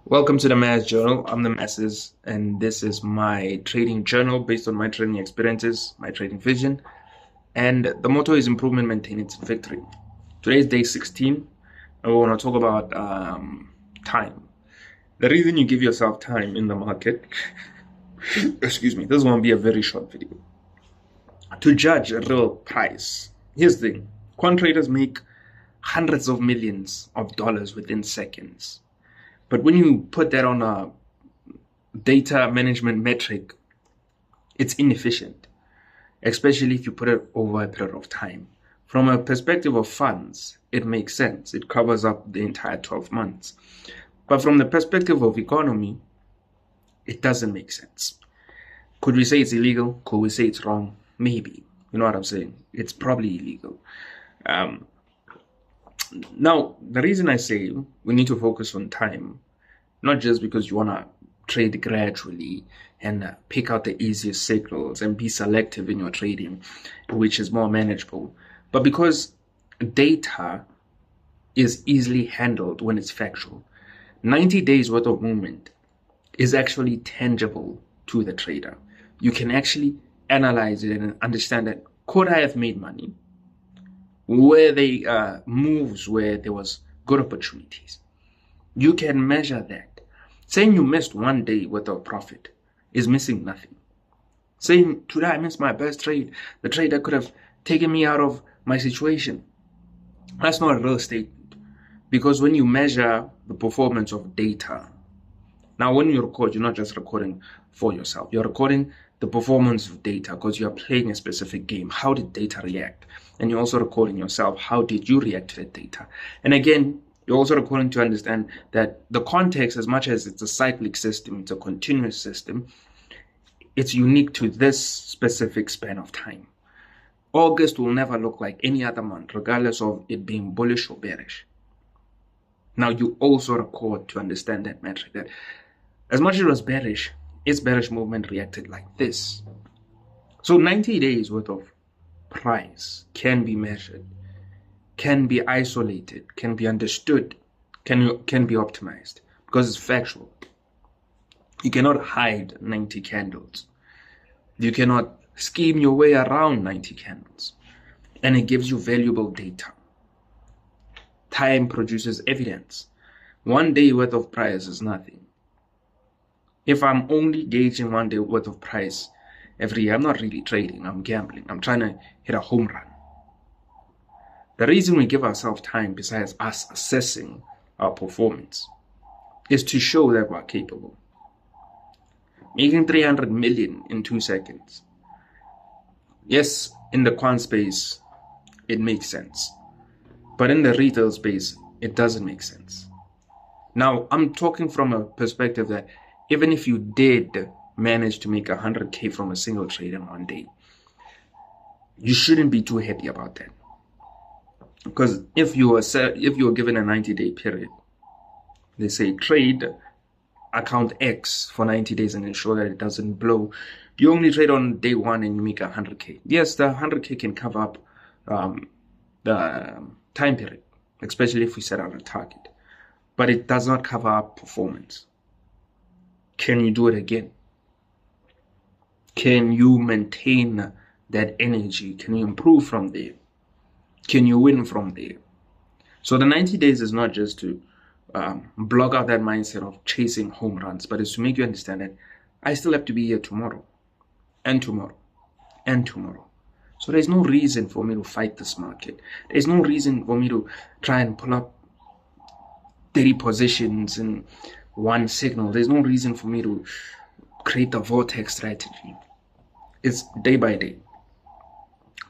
Welcome to the Mass Journal. I'm the Masses, and this is my trading journal based on my trading experiences, my trading vision, and the motto is improvement, maintenance, and victory. Today is day 16, and we want to talk about time. The reason you give yourself time in the market, excuse me, this is going to be a very short video. To judge a real price, here's the thing. Quant traders make hundreds of millions of dollars within seconds. But when you put that on a data management metric, it's inefficient, especially if you put it over a period of time. From a perspective of funds, it makes sense. It covers up the entire 12 months. But from the perspective of economy, it doesn't make sense. Could we say it's illegal? Could we say it's wrong? Maybe. You know what I'm saying? It's probably illegal. Now, the reason I say we need to focus on time, not just because you want to trade gradually and pick out the easiest signals and be selective in your trading, which is more manageable, but because data is easily handled when it's factual. 90 days worth of movement is actually tangible to the trader. You can actually analyze it and understand that could I have made money? Where they moves where there was good opportunities. You can measure that. Saying you missed one day worth of profit is missing nothing. Saying today I missed my best trade, the trade that could have taken me out of my situation, that's not a real statement. Because when you measure the performance of data, now when you record, you're not just recording for yourself, you're recording the performance of data because you're playing a specific game. How did data react? And you're also recording yourself. How did you react to that data? And again, you're also recording to understand that the context, as much as it's a cyclic system, it's a continuous system, it's unique to this specific span of time. August will never look like any other month, regardless of it being bullish or bearish. Now, you also record to understand that metric, that as much as it was bearish, its bearish movement reacted like this. So 90 days worth of price can be measured, can be isolated, can be understood, can be optimized because it's factual. You cannot hide 90 candles. You cannot scheme your way around 90 candles. And it gives you valuable data. Time produces evidence. One day worth of price is nothing. If I'm only gauging one day worth of price every year, I'm not really trading, I'm gambling. I'm trying to hit a home run. The reason we give ourselves time, besides us assessing our performance, is to show that we're capable. Making 300 million in 2 seconds. Yes, in the quant space, it makes sense. But in the retail space, it doesn't make sense. Now, I'm talking from a perspective that even if you did manage to make 100K from a single trade in one day, you shouldn't be too happy about that. Because if you were given a 90-day period, they say trade account X for 90 days and ensure that it doesn't blow. You only trade on day one and you make 100K. Yes, the 100K can cover up the time period, especially if we set out a target. But it does not cover up performance. Can you do it again? Can you maintain that energy? Can you improve from there? Can you win from there? So the 90 days is not just to block out that mindset of chasing home runs, but it's to make you understand that I still have to be here tomorrow, and tomorrow, and tomorrow. So there's no reason for me to fight this market. There's no reason for me to try and pull up 30 positions in one signal. There's no reason for me to create a vortex strategy. It's day by day.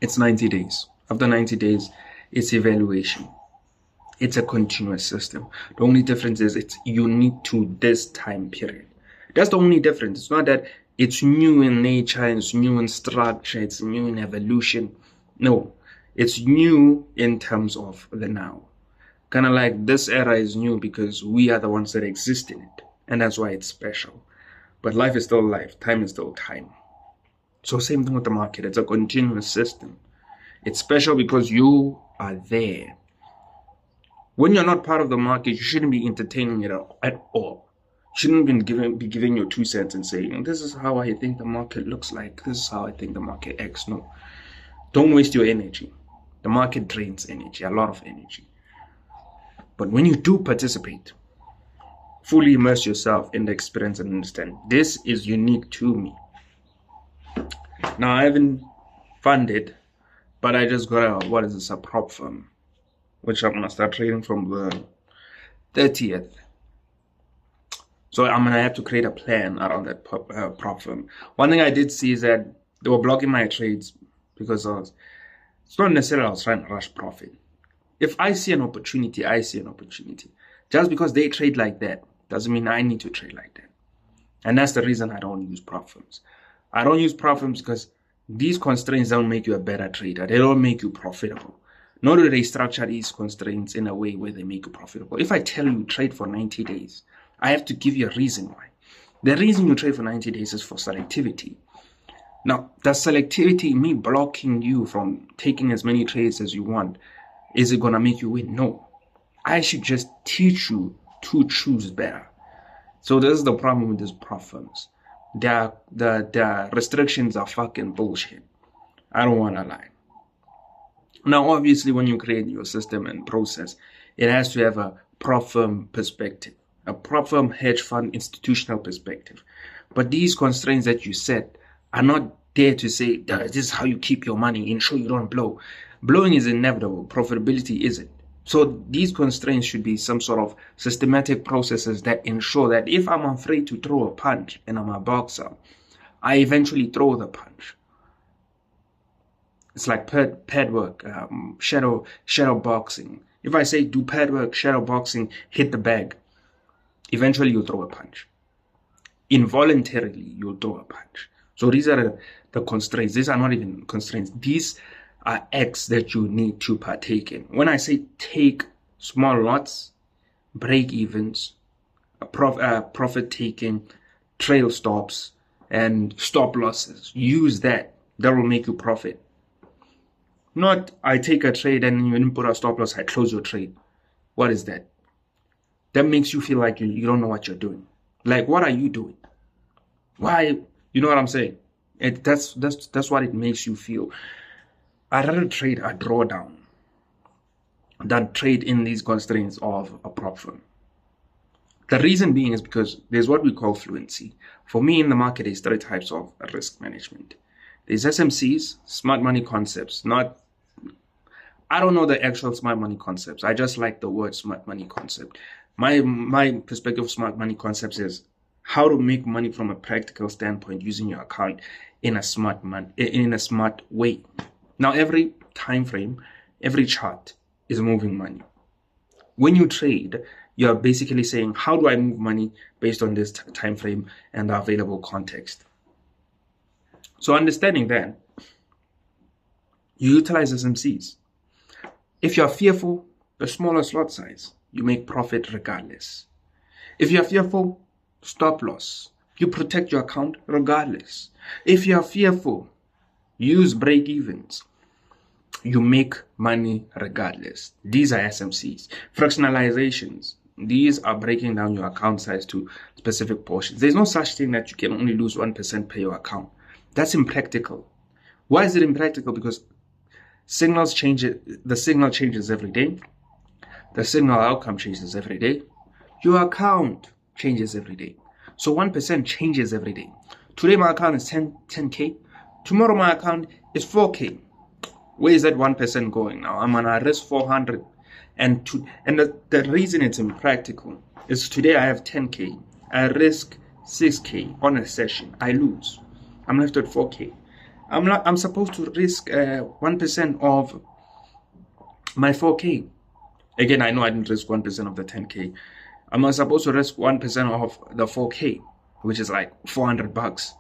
It's 90 days. After 90 days, it's evaluation. It's a continuous system. The only difference is it's unique to this time period. That's the only difference. It's not that it's new in nature, it's new in structure, it's new in evolution. No, it's new in terms of the now. Kind of like this era is new because we are the ones that exist in it. And that's why it's special. But life is still life. Time is still time. So same thing with the market. It's a continuous system. It's special because you are there. When you're not part of the market, you shouldn't be entertaining it at all. Shouldn't be giving your 2 cents and saying, this is how I think the market looks like. This is how I think the market acts. No. Don't waste your energy. The market drains energy, a lot of energy. But when you do participate, fully immerse yourself in the experience and understand this is unique to me. Now, I haven't funded, but I just got a prop firm, which I'm going to start trading from the 30th. So I'm going to have to create a plan around that prop firm. One thing I did see is that they were blocking my trades because it's not necessarily I was trying to rush profit. If I see an opportunity, I see an opportunity. Just because they trade like that doesn't mean I need to trade like that. And that's the reason I don't use prop firms. I don't use prop firms because these constraints don't make you a better trader. They don't make you profitable. Nor do they structure these constraints in a way where they make you profitable. If I tell you trade for 90 days, I have to give you a reason why. The reason you trade for 90 days is for selectivity. Now, does selectivity, me blocking you from taking as many trades as you want, is it going to make you win? No. I should just teach you to choose better. So this is the problem with these prop firms. The restrictions are fucking bullshit. I don't want to lie. Now, obviously, when you create your system and process, it has to have a prop firm perspective, a prop firm hedge fund institutional perspective. But these constraints that you set are not there to say, this is how you keep your money, ensure you don't blow. Blowing is inevitable. Profitability isn't. So these constraints should be some sort of systematic processes that ensure that if I'm afraid to throw a punch and I'm a boxer, I eventually throw the punch. It's like pad work, shadow boxing. If I say do pad work, shadow boxing, hit the bag, eventually you'll throw a punch. Involuntarily, you'll throw a punch. So these are the constraints. These are not even constraints. These are acts that you need to partake in. When I say take small lots, break evens, profit taking, trail stops, and stop losses, use that. That will make you profit. Not I take a trade and you didn't put a stop loss, I close your trade. What is that? That makes you feel like you don't know what you're doing. Like, what are you doing? Why? You know what I'm saying? That's what it makes you feel. I'd rather trade a drawdown than trade in these constraints of a prop firm. The reason being is because there's what we call fluency. For me in the market, there's 3 types of risk management. There's SMCs, smart money concepts. I don't know the actual smart money concepts. I just like the word smart money concept. My perspective of smart money concepts is how to make money from a practical standpoint using your account in a smart way. Now, every time frame, every chart is moving money. When you trade, you're basically saying, how do I move money based on this time frame and the available context? So understanding that, you utilize SMCs. If you're fearful, the smaller slot size, you make profit regardless. If you're fearful, stop loss. You protect your account regardless. If you're fearful, use break evens. You make money regardless. These are SMCs. Fractionalizations. These are breaking down your account size to specific portions. There's no such thing that you can only lose 1% per your account. That's impractical. Why is it impractical? Because signals change. The signal changes every day. The signal outcome changes every day. Your account changes every day. So 1% changes every day. Today my account is 10K. Tomorrow my account is 4K. Where is that 1% going now? I'm gonna risk 400. And the reason it's impractical is today I have 10K. I risk 6K on a session. I lose. I'm left at 4K. I'm supposed to risk 1% of my 4K. Again, I know I didn't risk 1% of the 10K. I'm supposed to risk 1% of the 4K, which is like $400.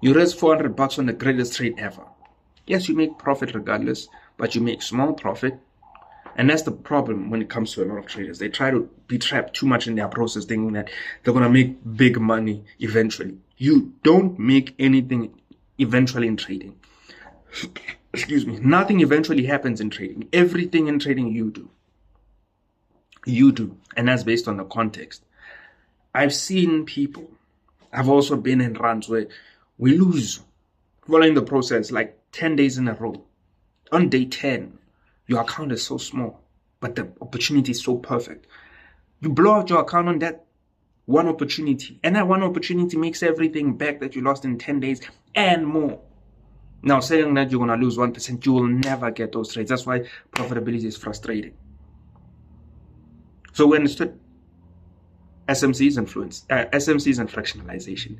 You risk $400 on the greatest trade ever. Yes, you make profit regardless, but you make small profit. And that's the problem when it comes to a lot of traders. They try to be trapped too much in their process, thinking that they're going to make big money eventually. You don't make anything eventually in trading. Excuse me. Nothing eventually happens in trading. Everything in trading you do. You do. And that's based on the context. I've seen people, I've also been in runs where we lose following the process like 10 days in a row. On day 10, your account is so small, but the opportunity is so perfect. You blow out your account on that one opportunity, and that one opportunity makes everything back that you lost in 10 days and more. Now, saying that you're going to lose 1%, you will never get those trades. That's why profitability is frustrating. So we understood SMCs and SMCs and fractionalization.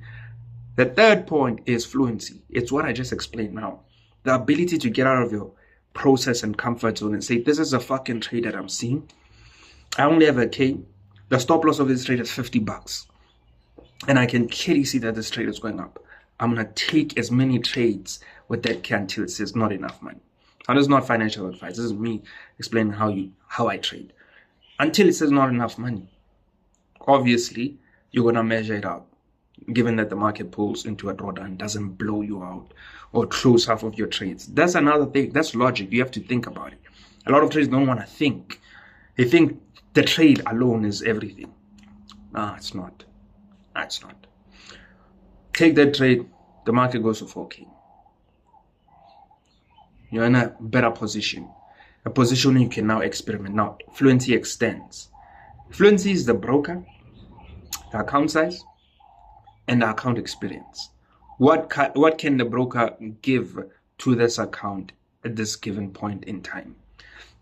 The third point is fluency. It's what I just explained now. The ability to get out of your process and comfort zone and say, this is a fucking trade that I'm seeing. I only have a K. The stop loss of this trade is $50. And I can clearly see that this trade is going up. I'm going to take as many trades with that K until it says not enough money. Now, this is not financial advice. This is me explaining how I trade. Until it says not enough money. Obviously, you're going to measure it out. Given that the market pulls into a drawdown, doesn't blow you out or close half of your trades. That's another thing. That's logic. You have to think about it. A lot of traders don't want to think. They think the trade alone is everything. No, it's not. It's not. Take that trade, the market goes to 4K. You're in a better position. A position you can now experiment. Now, fluency extends. Fluency is the broker, the account size, and the account experience. What can the broker give to this account at this given point in time?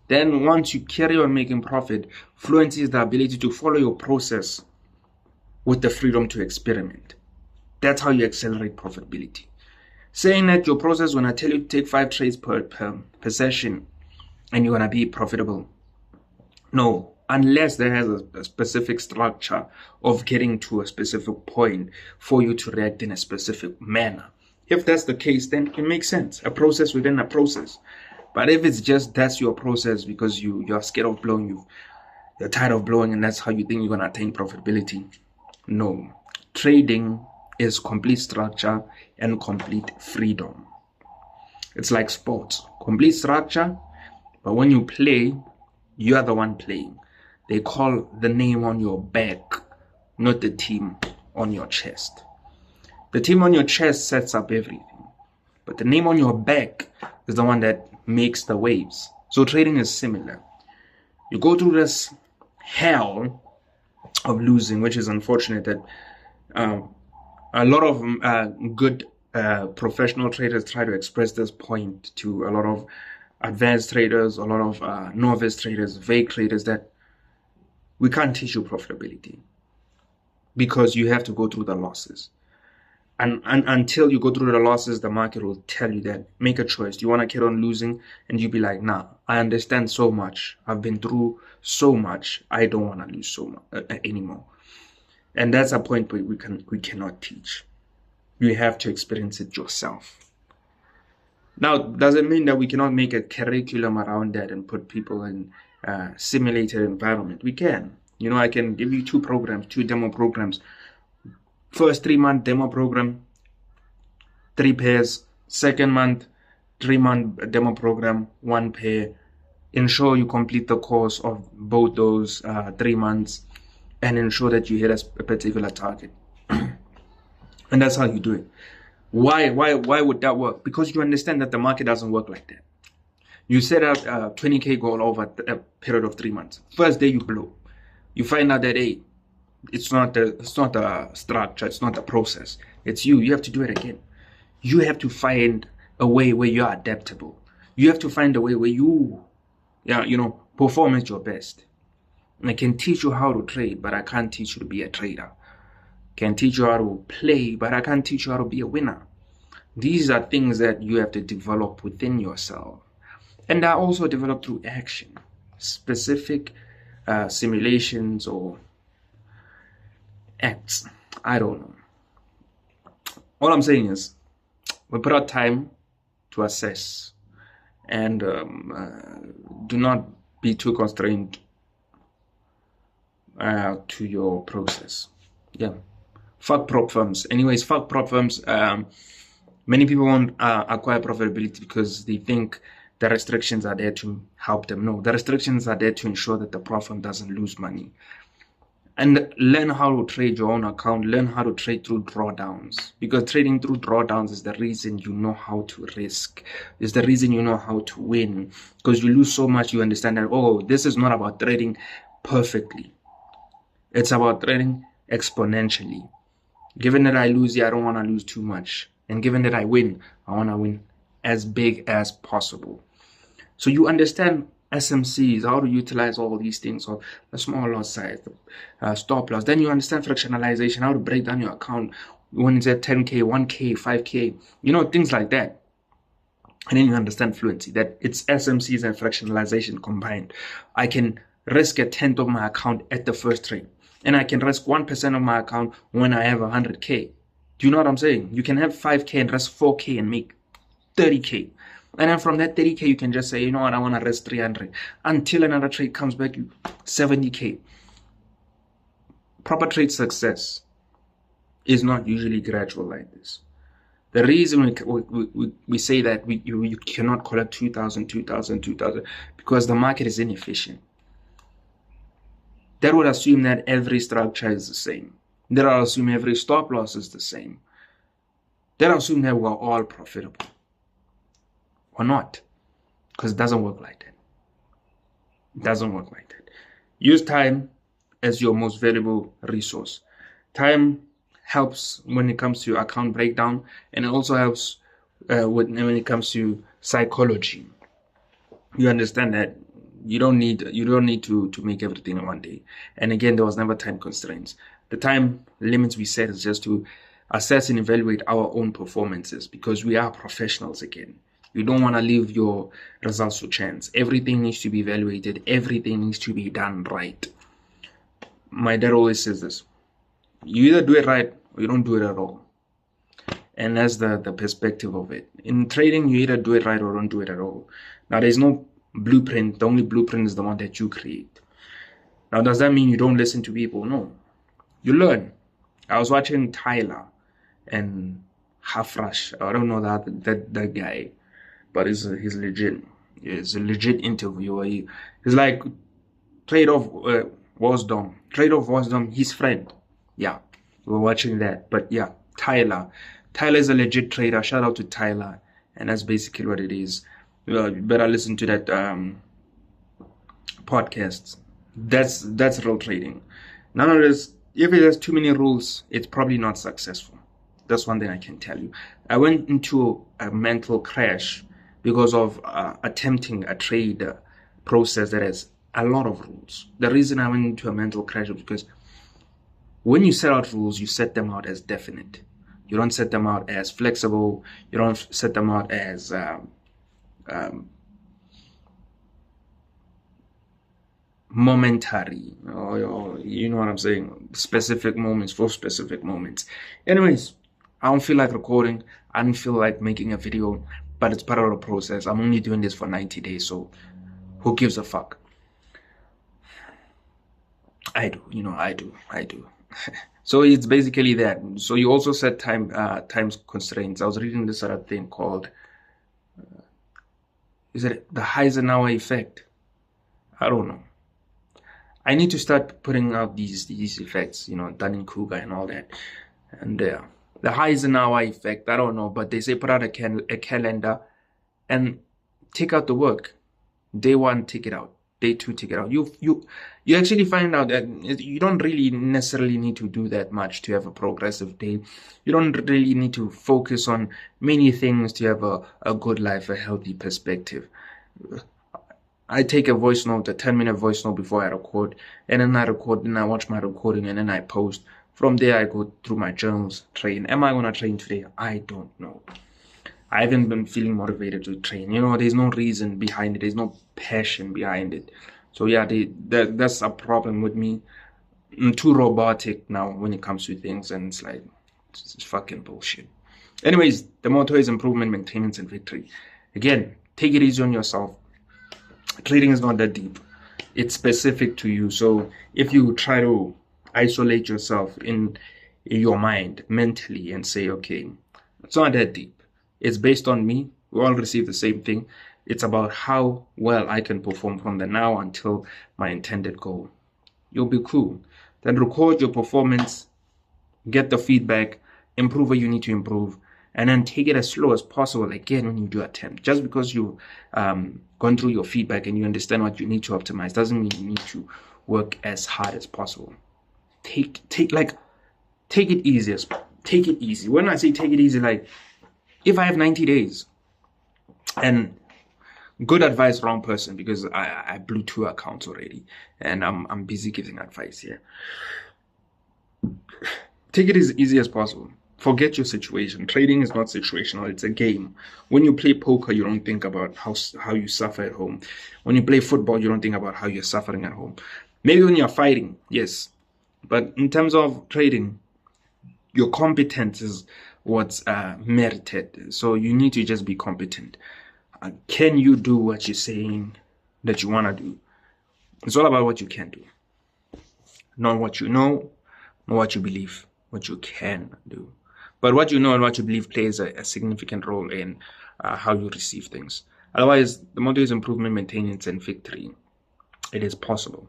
Then once you carry on making profit, fluency is the ability to follow your process with the freedom to experiment. That's how you accelerate profitability. Saying that your process, when I tell you to take 5 trades per session and you're going to be profitable. No, unless there has a specific structure of getting to a specific point for you to react in a specific manner. If that's the case, then it makes sense. A process within a process. But if it's just that's your process because you're scared of blowing, you're tired of blowing, and that's how you think you're going to attain profitability. No. Trading is complete structure and complete freedom. It's like sports. Complete structure, but when you play, you are the one playing. They call the name on your back, not the team on your chest. The team on your chest sets up everything. But the name on your back is the one that makes the waves. So trading is similar. You go through this hell of losing, which is unfortunate that a lot of good professional traders try to express this point to a lot of advanced traders, a lot of novice traders, vague traders, that we can't teach you profitability because you have to go through the losses. And until you go through the losses, the market will tell you that, make a choice. Do you want to keep on losing? And you'll be like, nah, I understand so much. I've been through so much. I don't want to lose so much anymore. And that's a point where we cannot teach. You have to experience it yourself. Now, does it mean that we cannot make a curriculum around that and put people in a simulated environment? We can. You know, I can give you 2 programs, 2 demo programs. First 3-month demo program, 3 pairs. Second month, 3-month demo program, 1 pair. Ensure you complete the course of both those 3 months and ensure that you hit a particular target. And that's how you do it. Why would that work? Because you understand that the market doesn't work like that. You set out a 20K goal over a period of 3 months. First day you blow. You find out that, hey, it's not the structure, it's not the process. It's you. You have to do it again. You have to find a way where you are adaptable. You have to find a way where you perform at your best. And I can teach you how to trade, but I can't teach you to be a trader. I can teach you how to play, but I can't teach you how to be a winner. These are things that you have to develop within yourself. And are also developed through action. Specific simulations or acts. I don't know. All I'm saying is we put out time to assess and do not be too constrained to your process. Yeah. Fuck prop firms. Anyways, fuck prop firms. Many people won't acquire profitability because they think the restrictions are there to help them. No, the restrictions are there to ensure that the prop firm doesn't lose money. And learn how to trade your own account. Learn how to trade through drawdowns, because trading through drawdowns is the reason you know how to risk. It's the reason you know how to win, because you lose so much. You understand that, oh, this is not about trading perfectly. It's about trading exponentially. Given that I lose, I don't want to lose too much. And given that I win, I want to win as big as possible. So you understand SMCs, how to utilize all these things, or the small loss size, the stop loss. Then you understand fractionalization, how to break down your account when it's at 10K, 1K, 5K, things like that. And then you understand fluency, that it's SMCs and fractionalization combined. I can risk a tenth of my account at the first trade, and I can risk 1% of my account when I have 100K. Do you know what I'm saying? You can have 5K and risk 4K and make 30K. And then from that 30K, you can just say, you know what, I want to risk 300 until another trade comes back, 70K. Proper trade success is not usually gradual like this. The reason we say that you cannot collect 2,000, because the market is inefficient. That would assume that every structure is the same. That would assume every stop loss is the same. That would assume that we're all profitable. Or not, because it doesn't work like that. It doesn't work like that. Use time as your most valuable resource. Time helps when it comes to account breakdown, and it also helps when it comes to psychology. You understand that you don't need to make everything in one day. And again, there was never time constraints. The time limits we set is just to assess and evaluate our own performances, because we are professionals again. You don't want to leave your results to chance. Everything needs to be evaluated. Everything needs to be done right. My dad always says this: you either do it right or you don't do it at all. And that's the perspective of it. In trading, you either do it right or don't do it at all. Now, there's no blueprint. The only blueprint is the one that you create. Now, does that mean you don't listen to people? No. You learn. I was watching Tyler and Hafrash. I don't know that guy, but he's legit. It's a legit interviewer. He's like Trade-off Wisdom, his friend. Yeah, we're watching that. But yeah, Tyler is a legit trader. Shout out to Tyler. And that's basically what it is. You better listen to that podcast. That's real trading. None of this. If it has too many rules, it's probably not successful. That's one thing I can tell you. I went into a mental crash because of attempting a trade process that has a lot of rules. The reason I went into a mental crash is because when you set out rules, you set them out as definite. You don't set them out as flexible. You don't set them out as momentary, or you know what I'm saying, specific moments for specific moments. Anyways, I don't feel like recording. I don't feel like making a video, but it's part of the process. I'm only doing this for 90 days, so who gives a fuck? I do. So it's basically that. So you also set time constraints. I was reading this other thing called is it the Eisenhower effect? I don't know. I need to start putting out these effects, Dunning-Kruger and all that. And the Eisenhower effect, I don't know, but they say put out a calendar and take out the work. Day 1, take it out. Day 2, take it out. You actually find out that you don't really necessarily need to do that much to have a progressive day. You don't really need to focus on many things to have a good life, a healthy perspective. I take a voice note, a 10-minute voice note before I record, and then I record, and I watch my recording, and then I post. From there, I go through my journals, train. Am I going to train today? I don't know. I haven't been feeling motivated to train. There's no reason behind it. There's no passion behind it. So yeah, that's a problem with me. I'm too robotic now when it comes to things, and it's like, it's fucking bullshit. Anyways, the motto is improvement, maintenance, and victory. Again, take it easy on yourself. Trading is not that deep. It's specific to you. So if you try to isolate yourself in your mind mentally and say, okay, it's not that deep. It's based on me. We all receive the same thing. It's about how well I can perform from the now until my intended goal. You'll be cool. Then record your performance, get the feedback, improve where you need to improve, and then take it as slow as possible again when you do attempt. Just because you've gone through your feedback and you understand what you need to optimize doesn't mean you need to work as hard as possible. Take it easy. Take it easy. When I say take it easy, like if I have 90 days, and good advice, wrong person, because I blew 2 accounts already, and I'm busy giving advice here. Take it as easy as possible. Forget your situation. Trading is not situational. It's a game. When you play poker, you don't think about how you suffer at home. When you play football, you don't think about how you're suffering at home. Maybe when you're fighting, yes. But in terms of trading, your competence is what's merited. So you need to just be competent. Can you do what you're saying that you want to do? It's all about what you can do. Not what you know, not what you believe, what you can do. But what you know and what you believe plays a significant role in how you receive things. Otherwise, the motto is improvement, maintenance, and victory. It is possible.